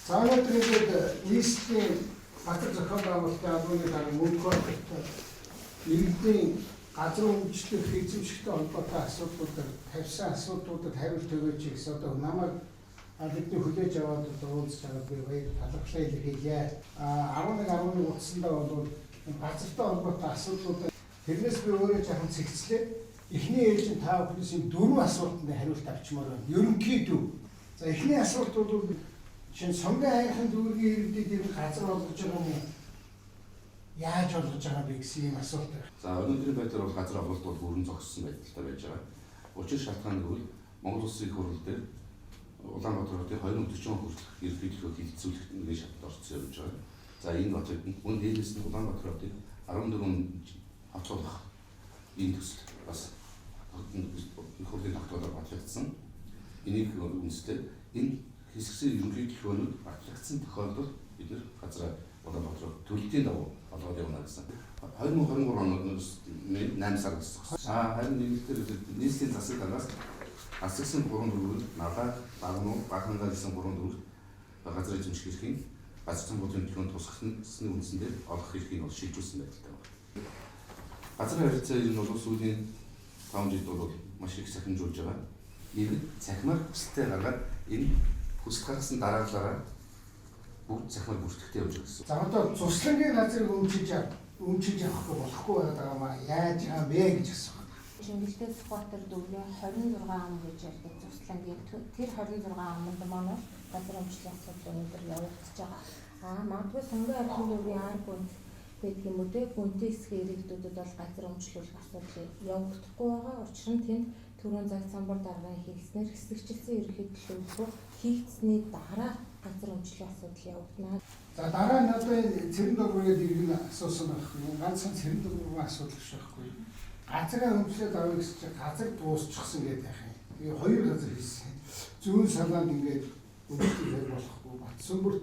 За өнөөдөр нийслэлийн газар зохион байгуулалтын албаны дарга мөнгө иргэдийн газар өмчлөх эзэмшигтэй холбоотой асуудлуудад тавьсан асуудлуудад хариулт өгөөч гэсэн одоо намайг бидний хүлээж аваад уулзж байгаад би баяр талархлаа илэрхийлье. 11 утсандаа бол газартай холбоотой асуудлуудад тэрнээс би өөрөө жоохон цэгцлээ. Эхний ээлжин та бүхнээс 4 асуултанд хариулт авчмаар байна. Ерөнхийдөө. За эхний асуулт бол шинэ сонгон хайрхан дүүргийн иргэдэд газар олгож байгаа юм. Яаж олгож байгаа бэ гэсэн юм асуулт байна. За өнөөдрийн байдлаар бол газар олголт бол бүрэн зогссон байдалтай байж байгаа. Учир шалтгаан нь Монгол Улсын их хурл дээр Улаанбаатар хотын 2040 он хүртэлх ерөнхийлөгөө хилцүүлэх нэг шатд орцсон явж байгаа. За энэ хотод мөн дээрээс нь Улаанбаатар хотыг 14 хавцуулах энэ төсөл бас их хурлын тогтоолоор батлагдсан. Энийг үндэслээд энэ хэсэгсээ ерөнхийлөгөөнүүд батлагдсан тохиолдолд бид нэр газар Улаанбаатар төлөлтийн дагуу олгоод явна гэсэн. 2023 оноос 8 сар гэсэн. Харин нэгдэлээр нийслэлийн засаг даргаас асгсан 3 дөрвөл налаа багнуу бахангаа гэсэн 3 дөрвөл газар эзэмших эрхийг газар зүйн төлөвлөгөөнд тусгахны үндсэндээ олох эрхийг бол шийдвэрлсэн байдалтай байна. Газар харилцаа ер нь бол сүүлийн 5 жилд бол маш их сахимжуулж байгаа. Иргэд цахимаар хүсэлтээ гаргаад энэ хүсэлт гаргасан дарааглаараа бүгд цахимаар бүртгэхтэй явж байгаа гэсэн. За одоо цуслангийн газрыг өмчилж авахгүй болохгүй байгаа маа яаж байгаа бэ гэж асуух. Шингэлтэй Сүхбаатар дүүргийн 26 ам гэж ярьдаг цуслангийн тэр 26 амд манай газар өмчлөх асуудал өнөөдөр явагдаж байгаа. Магадгүй сонгон хайрхан дүүргийн ар гүнд гэдэг юм уу те гүнтэй хэсгийн иргэдүүдэд бол газар өмчлөх асуудал явагдахгүй байгаа. Учир нь тэнд түрүүн цаг самбар даргын хэлснээр хэсэгчлсэн ерөнхий төлөвлөгөө хийгдсэний дараа газар өмчлөх асуудал явагдана. За дараа нь одоо энэ цэрэн дургүйгээд иргэн асуусан байхгүй. Ганцхан цэрэн дургүйн асуудал биш байхгүй. Газраа өмчлөөд авъя гэж газар дуусчихсан гэдэг яах юм. Тэгээ 2 газар хийсэн. Зүүн салаанд ингээд өмчлөхээр болохгүй, Батсүмбэр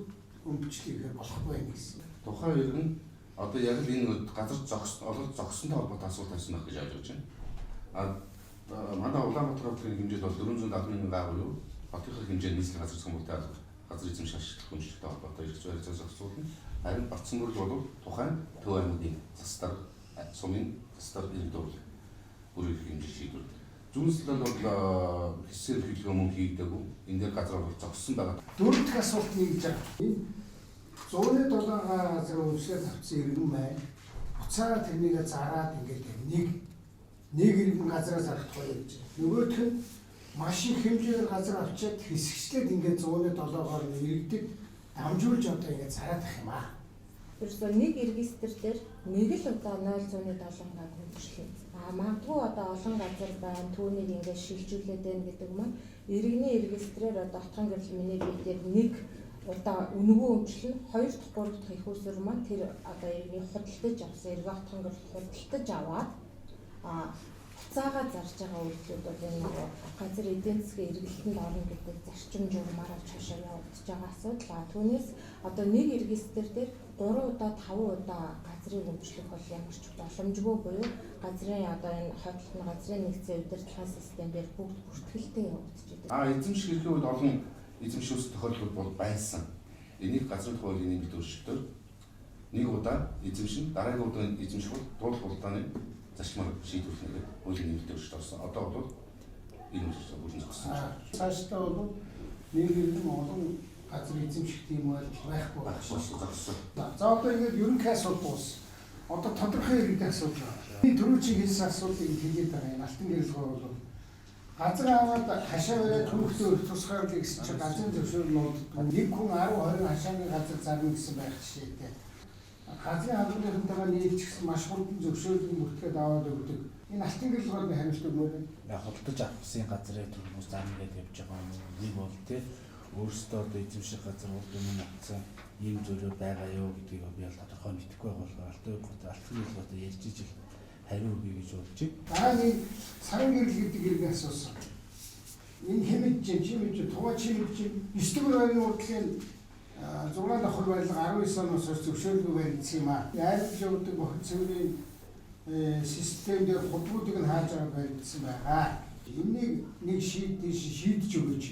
өмчлөхээр болохгүй байх гэсэн. Тухайн иргэн одоо яг л энэ газар зогсонтой холбоотой асуулт тавьсан байх гэж ойлгож байна. Манай Улаанбаатар хотын хэмжээд бол 470 мянган гар буюу хотынхаа хэмжээнд нийслэл газар зохиомжтой газар эзэмших ашиглах хүнчлэлтэй холбоотой эрх зүйн харилцаа зохицуулна. Харин Батсүмбэр бол тухайн төв аймагын засдар сумын засдар иргэд бүр их хэмжээ шийдвэрлэв. Зүүнслэнд бол хэсэг хэлхөө мөн хийгдээгүй. Энэ дээр газар бол зогссон байгаа. 4 дахь асуулт нэгж байгаа. Энэ 107 газар өмчлөөд авсан иргэн байна. Буцаад тэрнийг зараад ингээд нэг иргэн газараа зарах гоё гэж. Нөгөөх нь маш их хэмжээгээр газар авчиад хэсэгчлээд ингээд 107-оор иргэдэд дамжуулж одоо ингээд зараад ах юм аа. Тэрсээ нэг регистр дээр нэг л удаа 0.7 га хэмжлээ. Магадгүй одоо олон газар байна, түүнийг ингээд шилжүүлээд байна гэдэг маань иргэний регистрээр одоо отхон гэрэл миний дээр нэг удаа үнгүү өмчлөн 2 дахь 3 дахь их усүр маань тэр одоо иргэний худалдаж авсан эргэ отхон гэрэл худалдаж аваад цаагаа зарж байгаа үйлдэлүүд бол энэ газар эдийн засгийн эргэлтэнд орно гэдэг зарчим журмаар авч хашаа явагдаж байгаа асуудал. Түүнээс одоо нэг регистр дээр 3 удаа 5 удаа газрыг өмчлөх бол ямар ч боломжгүй буюу газрын одоо энэ хойдлолт нь газрын нэгцийн удирдлагын системээр бүгд бүртгэлтэй явагдаж байгаа. Эзэмших эрхээ бол олон эзэмшүүлсэн тохиолдол бол байсан. Энийг газрын хуулийн нэмэлт өөрчлөлтөөр нэг удаа эзэмшин дараагийн удаа эзэмших бол дуулах хугацааны зашмаар шийдвэрлэх нэг хуулийн нэмэлт өөрчлөлт орсон. Одоо бол энэ үйлчлэл бүрэн зогссон. Цаашдаа бол нэг олон газар эзэмших тийм байдал байхгүй болсон. За одоо ингээд ерөнхий асуулт дууссан. Одоо тодорхой иргэдийн асуудал байна. Энэ түрүүчийн хэлсэн асуудлыг хэлээд байгаа юм. Алтан гэрэлгөө бол газар аваад хашаа бариад хүүхдээ тусгаар л гэсэн чинь газрын зөвшөөрлөд нэг хүн 10-20 хашааны газар зарна гэсэн байх жишээтэй. Газрын албанынхантайгаа нийлж гисэн маш хурдан зөвшөөрлөг бүртгээд аваад өгдөг. Энэ алтан гэрэлгөөний хариулт өгмөр юм. Яг худалдаж авсан газрын төлөвлөс зарна гэдэг явж байгаа юм. Нэг бол тий өөрсдөө одоо эзэмших газар бол өмнө авсан ийм зүйлүүд байгаа юу гэдгийг би бол тодорхой мэдэхгүй болохоор алтан гэрэлгөөтэй ярьж ижил хариу өгье гэж бодож байна. Нэг саран гэрэл гэдэг иргэн асуусан. Энэ хэмэд чимж тугаа чимж 9 дугаар байрны урдлын 6 давхар байлга 19 оноос хойш зөвшөөрлөг баригдсан юм аа. Яаж явдаг бохир цэврийн систем дээр худуудыг нь хааж байгаа баригдсан байгаа. Энийг нэг шийдэж өгөөч.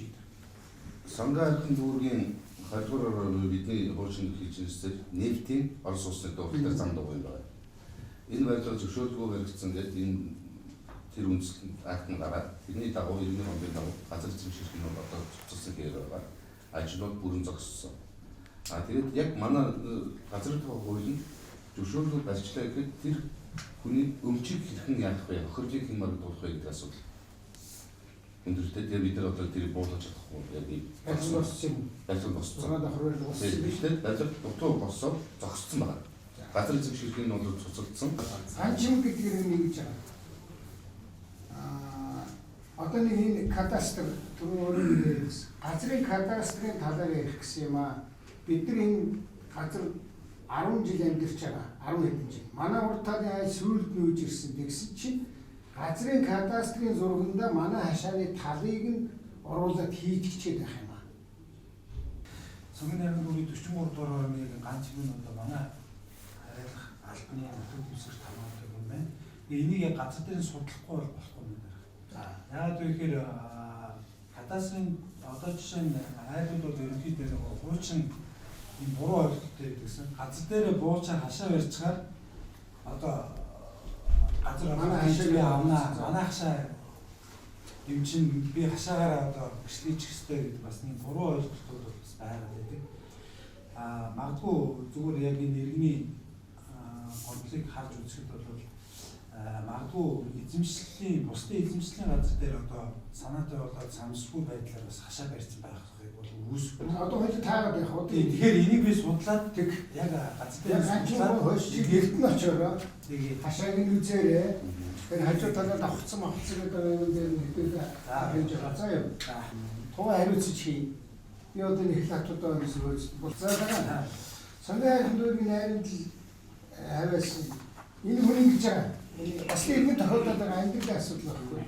Сонгон хайрхан дүүргийн Хоёрдугаар бидний хуучин хийжнэсээр нефтийн Орос улсны дуудлага зам дууг юм байна. Энэ байдлаар зөвшөөрлөгөө баригдсан гэдэг энэ тэр үндэслэл акт нь гараад бидний дагуу 90 оны дагуу газар эзэмших нь одоо цуцсан хэрэг байгаа. Ажлууд бүрэн зогссон. Тэгээд яг манай газар тухай хууль нь зөвшөөрлөгөө барьчлаа гэхэд тэр хүний өмчийг хэрхэн яах вэ? Охирлыг хэн магадуулах вэ гэдэг асуудал. Өндөртэй тэр бид нар одоо тэр буулгаж чадахгүй яг ийм байдлаар боссон. Тэгэхээр байдлаар дутуу босоод зогссон байна. Газар эзэмших нь бол цуцалдсан. Анчим гэдэг нь ингэж байгаа. Одоо нэг энэ кадастр түрүүн газрын кадастрын талаар ярих гэсэн юм аа. Бид нар энэ газар 10 жил амьдарч байгаа. 10 хэдэн жил. Манай урд талын айл сүйд нүүж ирсэн гэсэн чинь газрын кадастрын зурганда манай хашааны талыг нь оруулаад хийж хичээд байх юм аа. Цөмийн нарийн дүүрийн 43 дугаар орны ганц юм одоо манай харилцах албаны нөхцөл үүсгэж хамаатай юм байна. Энийг яг газар дээр судлахгүй бол болохгүй юм байна. За яагаад вэ гэхээр кадастрын одоо жишээ нь айлууд бол ерөнхийдөө нэг хуучин юм буруу ойлголттой гэдгсэн. Газар дээр буучаар хашаа барьцгаар одоо газар манай хашаа авнаа. Манай хашаа юм чинь би хашаагаараа одоо бичлэж хэвчтэй гэдэг бас нэг буруу ойлголтууд бас байгаа гэдэг. Магадгүй зүгээр яг энэ иргэний гомдлыг харж үзэхэд бол магадгүй эзэмшлийн бусдын эзэмшлийн газар дээр одоо санаатай болоод самсгүй байдлаар бас хашаа барьсан байхыг бол үүсэхгүй. Одоо хоёул таагаад явах уу? Тэгэхээр энийг би судлаад тэг яг газар дээр судлаад хойш гэрт нь очиороо хашааг нь үзээрээ тэр хажуу талаа давхцсан гэдэг юм дээр нэгдэл хийж байгаа. За яа. Тоо хариуцж хий. Би одоо нэг латуудаа өмсөж болцоо. Санаа хандуугийн найрамд хавьсан. Энэ хүн ингэж байгаа. Бас иргэн тохиолдоод байгаа амьдралын асуудал байхгүй.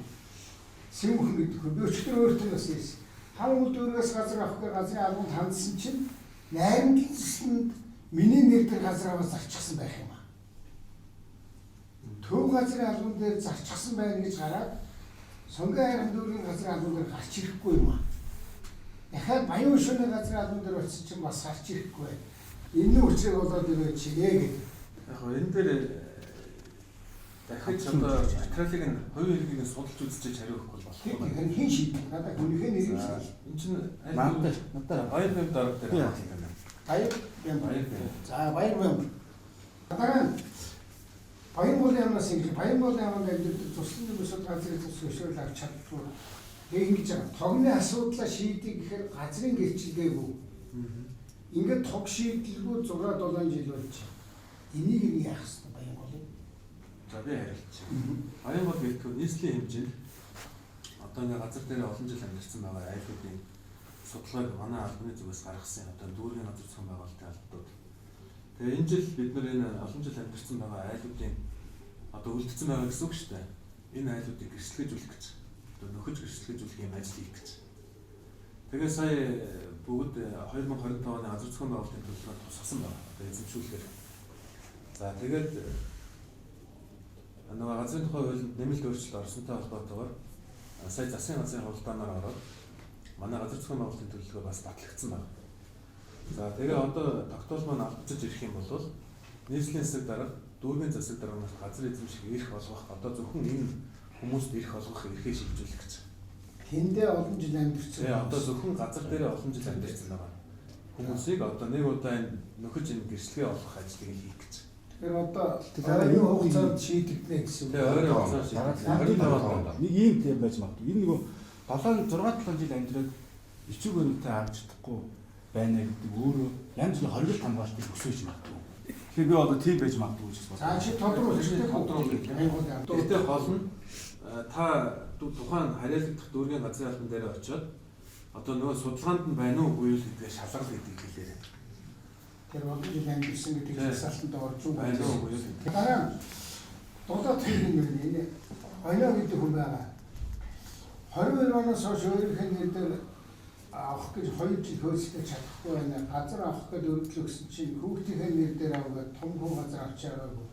Сэмхэн гэдэг хүн. Би өчтөр өөртөө бас ярьсан. Хамт дөрвөөс газар авахгүй газрын албанд хандсан чинь найрамдлсанд миний нэр дээр газар аваад зарчихсан байх юм аа. Төв газрын албан дээр зарчихсан байна гэж гараад сонгон хайрын дүүргийн газрын албан дээр гарч ирэхгүй юм аа. Дахиад Баян шөнө газрын албан дээр очсон чинь бас гарч ирэхгүй. Энэ учрыг болоод ирээ чигээ гэдэг. Яг гоо энэ дээр дахиж одоо материалыг нь хувийн иргэнийг судалж үзчихэж хариу өгөхгүй болох. Тэгэхээр хин шийдэх надад хүнийхээ нэрийг энэ чинь надад баяр бэм дарга дээр баяр бэм. За баяр бэм. Дараа баян болын ямнаас ингэж баян болын яманд амьдардаг туслан төсөв газрын төсөөлөл авч чаддгүй. Тэгээ ингэж байгаа. Тогны асуудлаа шийдэх гэхээр газрын гэрчлэгээгүй. Ингээд тог шийдэлгүй 6-7 жил болж байна. Энийг нь яах вэ баян болын? За би харилцаа. Баян бол гэдэг нь нийслэлийн хэмжээнд одоо ингээ газар дээр олон жил амьдарсан байгаа айлуудын судалгааг манай албаны зүгээс гаргасан одоо дүүргийн газар зохион байгуулалтын албадууд. Тэгээ энэ жил бид нар энэ олон жил амьдарсан байгаа айлуудын одоо үлдсэн байгаа гэсэн үг шүү дээ. Энэ айлуудыг гэрчлэжүүлэх гэж одоо нөхөж гэрчлэжүүлэх юм ажил хийх гэж. Тэгээ сая бүгд 2025 оны газар зохион байгуулалтын төлөвлөгөөнд тусгасан байна. Одоо эзэмшүүлэхээр. За тэгээд нөгөө газрын тухай хуулинд нэмэлт өөрчлөлт орсонтой холбоотойгоор сая засгийн газрын хуралдаанаар ороод манай газар зохион байгуулалтын төлөвлөгөө бас батлагдсан байна. За тэгээ одоо тогтоол маань алдчихж ирэх юм бол нийслэлийн засаг дарга, дүүргийн засаг дарганаас газар эзэмших эрх олгох одоо зөвхөн энэ хүмүүст эрх олгох эрхээ шийдвэрлэх гэж. Тэндээ олон жил амьдарсан. Тэгээ одоо зөвхөн газар дээр олон жил амьдарсан байгаа хүмүүсийг одоо нэг удаа энэ нөхөж энэ гэрчлэгээ олгох ажлыг хийх гэж. Тэгэхээр одоо ойрын хугацаанд шийдэгдэнэ гэсэн үг. Тэгээ ойрын хугацаанд шийдэгдэнэ. Нэг ийм тийм байж магадгүй. Энэ нөгөө 6-7 жил амьдраад ичиг өрөвтэй авч чадахгүй байна гэдэг өөрөө янз бүрийн хоригдол хамгаалтыг өсөж магадгүй. Тэгэхээр би одоо тийм байж магадгүй гэж бодлоо. За чи тодруулах. Гэхдээ гол нь та тухайн харьяалагдах дүүргийн газрын албан дээр очиод одоо нөгөө судалгаанд нь байна уу үгүй юу гэдгээ шалгал гэдэг хэлээрээ. Тэр олон жил амьдсан гэдэг хасаалтанд орж байна уу үгүй юу. Дараа дулаат хийх юм энэ ойно гэдэг хүн байгаа. 22 оноос хойш өөрийнхөө нэр дээр авах гэж 2 жил хөөсөлдөж чадахгүй байна. Газар авах гэж өргөдлөө гэсэн чинь хүүхдийнхээ нэр дээр аваад том хүн газар авчаараагүй.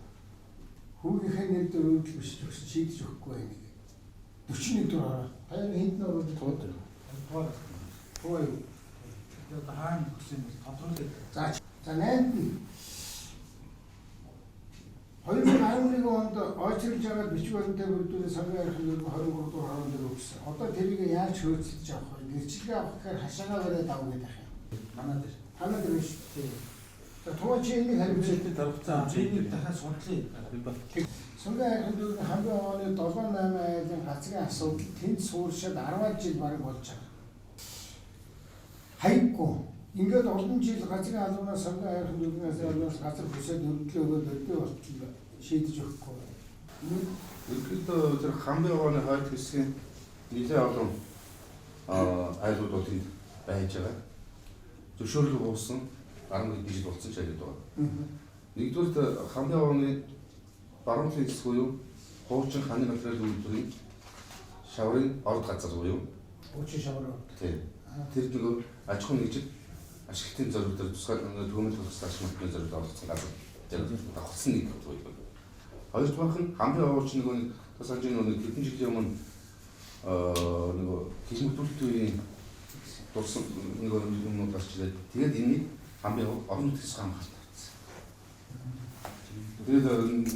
Хүүгийнхээ нэр дээр өргөдөл биш гэсэн шийдэж өгөхгүй байна. 41 дөрөөр. Баяр хэнд нөр тууд. Тоо. Тэгээ одоо хаана өгсөн юм бол тодруулаад. За 8-нд нь 2011 онд ойчилж байгаа бичиг баримттай бүрдүүрийн сангийн архив нь 23 дугаар хорон дээр өгсөн. Одоо тэрийг яаж хөөцөлж авах вэ? Гэрчлэгээ авах гэхээр хашаагаа бариад авах гэдэг юм. Манай дээр. Танаа дээр биш. За тоо чи энийг хариуцлаа. дарагцсан Энийг дахиад судлаа. Сангийн архив нь хамгийн оны 7-8 айлын гацгийн асуудал тэнд сууршаад 10 жил бараг болж байгаа. Хайггүй. Ингээд олон жил газрын албанаас сангийн архив нүднээс албанаас газар хүсээд өргөдлөө өгөөд өдөө болтол шийдэж өгөхгүй. Ерөнхийдөө тэр хамгийн оны хойд хэсгийн нэлээд олон айлууд тэнд байж байгаа. Зөвшөөрлөг уусан 11 жил болсон ч яриад байгаа. Нэгдүгээр хамгийн оны баруун хэсэг буюу хуучин ханы материал үйлдвэрийн шаврын орд газар буюу Уучин шавар. тэр нөгөө аж ахуйн нэгжид ашиглалтын зорилго төр тусгай төвөмөл тусгай ашиглалтын зорилго олгосон газар зэрэг давхсан нэг буюу. Хоёрдугаарх нь хамгийн хуучин нөгөө тусгай нэг хэдэн жилийн өмнө нөгөө хилмигдүүлэлт үеийн дурсан нөгөө юм гарч ирээд тэгээд энэний хамгийн орон нутгийн хамгаалалт тавьсан. Тэгээд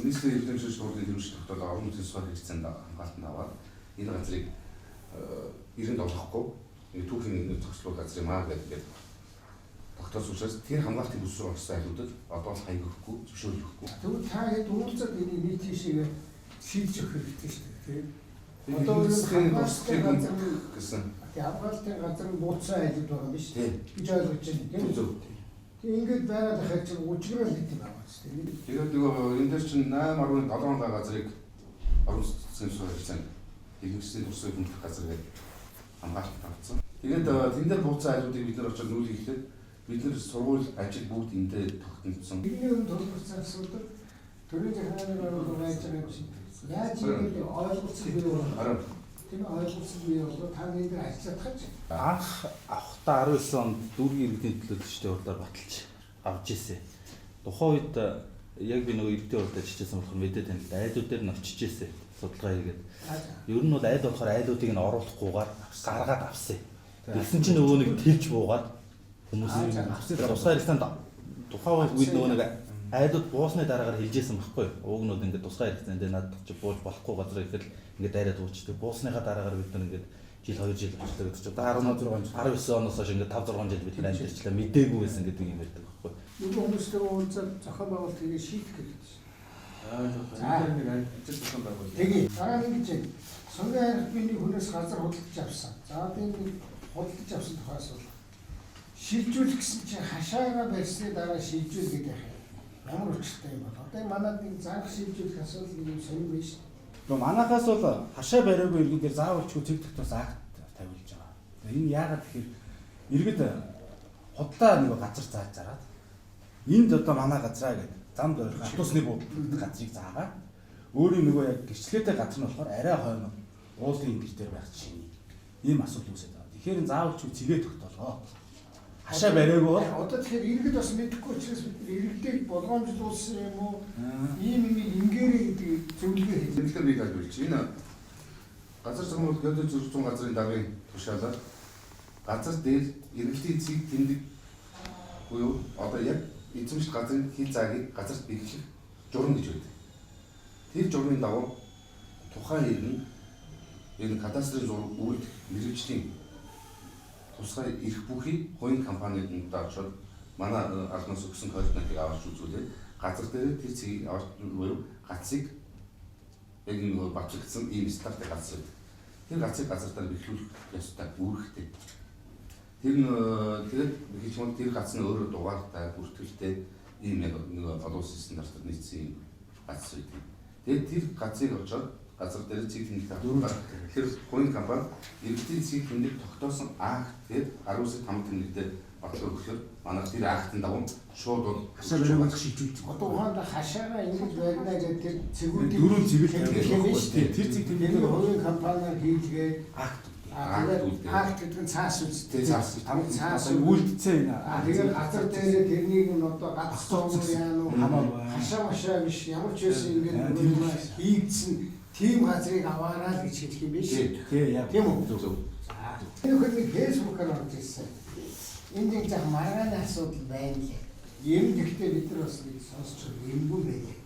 нийслэлийн эрдэмтэн шүүрийн хэмжиж тогтоол орон нутгийн сар хэрэгцээнд хамгаалалт аваад энэ газрыг ирэнд олохгүй түүхийн зохицлол газрын маа гэдэг тогтоосон учраас тэр хамгаалтын бүсрүү орсон айлуудад одоо л хаяг өгөхгүй зөвшөөрөл өгөхгүй. Тэгвэл та хэд уулзаад энийг нийт шиг шийдэж өгөх хэрэгтэй шүү дээ. Одоо хамгаалтын газар гэсэн. Хамгаалтын газар нь бууцсан айлууд байгаа биш үү? Гэж ойлгож байна. Тийм үү? Тэг ингээд байгаад ахад чинь үжигрэл гэдэг юм байна шүү дээ. Тэгээд нөгөө энэ дээр чинь 8.7 газрыг орон нутгийн сар хэрэгцээнд хэлмэгсний туршлагын хөндлөх газар гэдэг хамгаалалт авсан. Тэгээд тэн дээр бууцсан айлуудыг бид нар очоод нүүлийг ихлээд бид нар сургууль ажил бүгд эндээ тогтнолцсон. Бидний өн төлөвлөсөн асуудал төрийн захиргааны байгууллага байж байгаа юм шиг. Яаж ийм ойлголцол бий болох? Тийм ойлголцол бий болоод та энэ дээр ажиллах гэж. Анх авахта 19 онд дүүргийн иргэдийн төлөөлөлтөй урдаар баталж авч ирсэн. Тухайн үед яг би нөгөө иргэдийн урдаар чижсэн болохоор мэдээ танил айлууд дээр нь очиж ирсэн судалгаа хийгээд. Ер нь бол айл болохоор айлуудыг нь оруулахгүйгээр гаргаад авсан. Тэгсэн чинь нөгөө нэг тэлж буугаад хүмүүсийн тусгай хэрэгцээнд тухайн үед нөгөө нэг айлууд буусны дараагаар хэлжсэн байхгүй юу? Уугнууд ингээд тусгай хэрэгцээнд надад чи бууж болохгүй газар ихэд ингээд дайраад уучдаг. Буусныхаа дараагаар бид нар ингээд жил 2 жил болчихлоо гэдэг чинь 19 оноос хойш ингээд 5 6 жил бид нар амьдэрчлээ мэдээгүй байсан гэдэг юм ярьдаг байхгүй юу? Нөгөө хүмүүстэй уулзаад зохион байгуулалт хийгээ шийдэх хэрэгтэй. Тэгээ дараа нь гэж сангийн архивны хүнээс газар худалдаж авсан. За тийм худалдаж авсан тухай асуудал. Шилжүүлэх гэсэн чинь хашаагаа барьсны дараа шилжүүл гэдэг юм. Ямар учиртай юм бол одоо манад нэг занх шилжүүлэх асуудал юм сонир биш. Нөгөө манайхаас бол хашаа бариагүй иргэдээр заавалчгүй цэг тогтоос акт тавиулж байгаа. Энэ яагаад тэгэхээр иргэд худлаа нэг газар зааж зараад энд одоо манай газраа гэдэг замд ойрхон автобусны газрыг заагаад өөрийн нөгөө яг гэрчлэгээтэй газар нь болохоор арай хойно уулын гэр дээр байх чинь ийм асуудал үүсэж байгаа. Тэгэхээр заавалчгүй цэгээ тогтоолгоо. Хашаа бариагүй бол одоо тэгэхээр иргэд бас мэдэхгүй учраас бид иргэдийг болгоомжлуулсан юм уу? Ийм ингээрэй гэдэг зөвлөгөө хийх. Тэгэхээр би хэлж байна. Энэ газар зохиол геодез зурцсан газрын даргын тушаалаар газар дээр иргэдийн цэг тэмдэг буюу одоо яг эзэмшил газрын хил заагийг газарт биелэх журам гэж байдаг. Тэр журмын дагуу тухайн иргэн энэ кадастрын зураг үйлдэх мэргэжлийн тусгай их бүхий хувийн компанид дагчаад манай албанаас өгсөн координатыг авч үзүүлээд газар дээр тэр цэгийг авч буюу гацыг яг нэг батлагдсан ийм стартыг газар. Тэр гацыг газар дээр биелүүлэх ёстой үүрэгтэй. Тэр тэгээд хэлж тэр гац нь өөрөө дугаартай бүртгэлтэй ийм яг нэг олон улсын стандартад нийцсэн гац байдаг. Тэгээд тэр гацыг очоод газар дээр цэг тэмдэг тавьдаг. Тэр хувийн компани иргэдийн цэг тэмдэг тогтоосон акт тэгээд 19-д хамт тэмдэгтээр батлаг өгөхөөр манай тэр актын дагуу шууд бол хашаа бариагүй шилжүүлж Одоо ухаанда хашаага ингэж барина гэдэг тэр цэгүүдийг дөрөв цэгийг тэмдэглэх шүү дээ. тэр цэг Тэр хувийн компаниар хийлгээд акт акт гэдэг нь цаас үстэй. цаас үлдсэн энэ. Тэгээд газар дээр тэрнийг нь одоо гацсан юм уу хашаа машаа биш ямар ч байсан ингэж хийгдсэн тийм газрыг аваарай л гэж хэлэх юм биш. Тий яа. Тийм үү? зөв. Энэ хүн Facebook-аар орж ирсэн. Энд нэг зах маргааны асуудал байна лээ. Ер нь гэхдээ бид нар бас нэг сонсч юмгүй байлээ.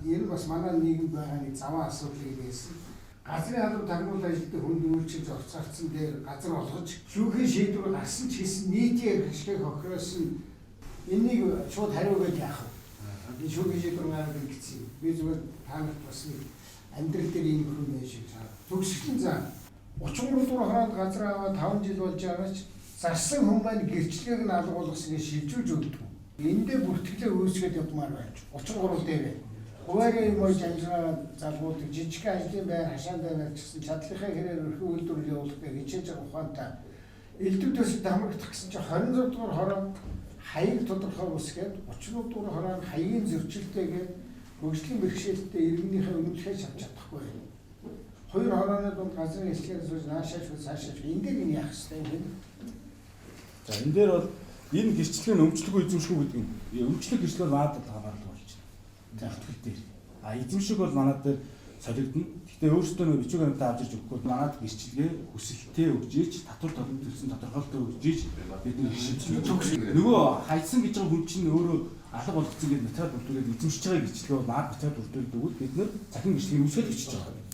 Ер нь бас манай нийгэм байгаа нэг заваа асуудал байсан. Газрын албан тагнуул ажилтны хүнд үйлчилж орцгацсан дээр газар олгож шүүхийн шийдвэр гарсан ч гэсэн нийтийн ашиг хохиросон энийг шууд хариугаад яах вэ? Энэ шүүхийн шийдвэр гаргах гэсэн. Би зүгээр таанад бас нэг амьдрал дээр ийм хүн байж байгаа. Төгсгөн за 33 дугаар хороонд газар аваад 5 жил болж байгаа ч зарсан хүн маань гэрчлэгийг нь алга болгосныг шилжүүлж өгдөг. Эндээ бүртгэлээ үүсгээд явмаар байж 33 дээр хуваарийн юм уу амжираа залгууд жижиг ажлын байр хашаандаа барьчихсан чадлынхаа хэрээр өрхөө үйлдвэрлэл явуулахыг хичээж байгаа ухаантай элдвүүдээс дамрагдах гэсэн чинь 26 дугаар хороо хаяг тодорхой үсгээд 33 дугаар хороо хаягийн зөрчилтэйгээр хөгжлийн бэрхшээлтэй иргэнийхээ үнэлгээ шавч чадахгүй байна. Хоёр хорооны дунд газрын эслэгээр сууж наашааш цаашааш энэ дээр нь яах ёстой юм. За энэ дээр бол энэ гэрчлэгийн өмчлөг эзэмшгүй гэдэг юм. Өмчлөг гэрчлэл надад хамаарлаг болж байна. За ихтгэл дээр. Эзэмшиг бол манад дээр солигдно. Гэхдээ өөрсдөө нөө бичиг баримтаа авч ирж өгөхгүй манад гэрчлэгээ хүсэлтээ өгж ийж татвар төлсөн тодорхойлолтоо өгж ийж бид нэг шийдвэр нөгөө хайсан гэж байгаа хүн чинь өөрөө алга болгоцсон гэдэг материал бүрдүүлээд эзэмшиж байгаа гэрчлэгээ бол манад материал бүрдүүлдэг. Бид нэр захин гэрчлэгийг үүсгэж бичиж байгаа.